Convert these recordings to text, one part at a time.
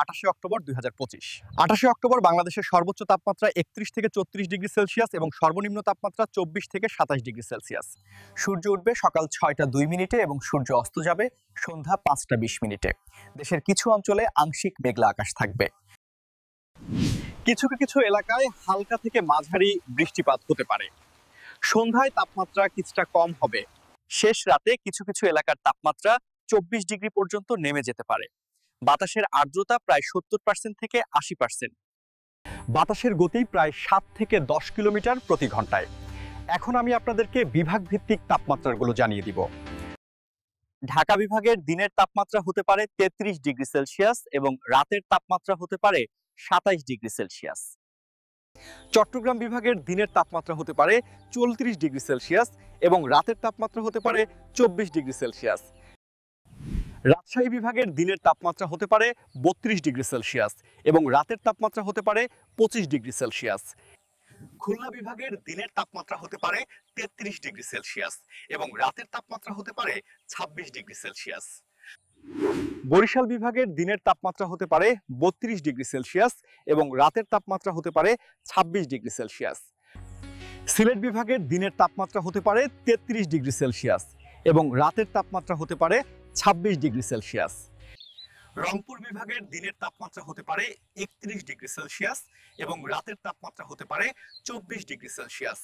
28 October 2025। 28 October বাংলাদেশের সর্বোচ্চ তাপমাত্রা 31 থেকে 34 ডিগ্রি সেলসিয়াস এবং সর্বনিম্ন তাপমাত্রা 24 থেকে 27 ডিগ্রি সেলসিয়াস। সূর্য উঠবে সকাল 6টা 2 মিনিটে এবং সূর্য অস্ত যাবে সন্ধ্যা 5টা 20 মিনিটে। দেশের কিছু অঞ্চলে আংশিক মেঘলা আকাশ থাকবে। কিছু কিছু এলাকায় হালকা থেকে মাঝারি বৃষ্টিপাত হতে পারে। সন্ধ্যায় তাপমাত্রা কিছুটা কম হবে। শেষ রাতে কিছু কিছু এলাকার তাপমাত্রা 24 ডিগ্রি পর্যন্ত নেমে যেতে পারে। বাতাসের আর্দ্রতা প্রায় 70% থেকে 80%। বাতাসের গতি প্রায় 7 থেকে 10 কিলোমিটার প্রতি ঘন্টায়। এখন আমি আপনাদেরকে বিভাগ ভিত্তিক তাপমাত্রাগুলো জানিয়ে দিব। ঢাকা বিভাগের দিনের তাপমাত্রা হতে পারে 33 ডিগ্রি সেলসিয়াস এবং রাতের তাপমাত্রা হতে পারে 27 ডিগ্রি সেলসিয়াস। চট্টগ্রাম বিভাগের দিনের তাপমাত্রা হতে পারে 34 ডিগ্রি সেলসিয়াস এবং রাতের তাপমাত্রা হতে পারে 24 ডিগ্রি সেলসিয়াস। রাজশাহী বিভাগের দিনের তাপমাত্রা হতে পারে 32 ডিগ্রি সেলসিয়াস এবং রাতের তাপমাত্রা হতে পারে 25 ডিগ্রি সেলসিয়াস। খুলনা বিভাগের দিনের তাপমাত্রা হতে পারে 33 ডিগ্রি সেলসিয়াস এবং রাতের তাপমাত্রা হতে পারে 26 ডিগ্রি সেলসিয়াস। বরিশাল বিভাগের দিনের তাপমাত্রা হতে পারে 32 ডিগ্রি সেলসিয়াস এবং রাতের তাপমাত্রা হতে পারে 26 ডিগ্রি সেলসিয়াস। সিলেট বিভাগের দিনের তাপমাত্রা হতে পারে 33 ডিগ্রি সেলসিয়াস এবং রাতের তাপমাত্রা হতে পারে 26 ডিগ্রি সেলসিয়াস। রংপুর বিভাগের দিনের তাপমাত্রা হতে পারে 31 ডিগ্রি সেলসিয়াস এবং রাতের তাপমাত্রা হতে পারে 24 ডিগ্রি সেলসিয়াস।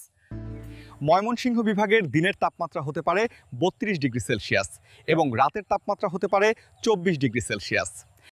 ময়মনসিংহ বিভাগের দিনের তাপমাত্রা হতে পারে 32 ডিগ্রি সেলসিয়াস এবং রাতের তাপমাত্রা হতে পারে 24 ডিগ্রি সেলসিয়াস।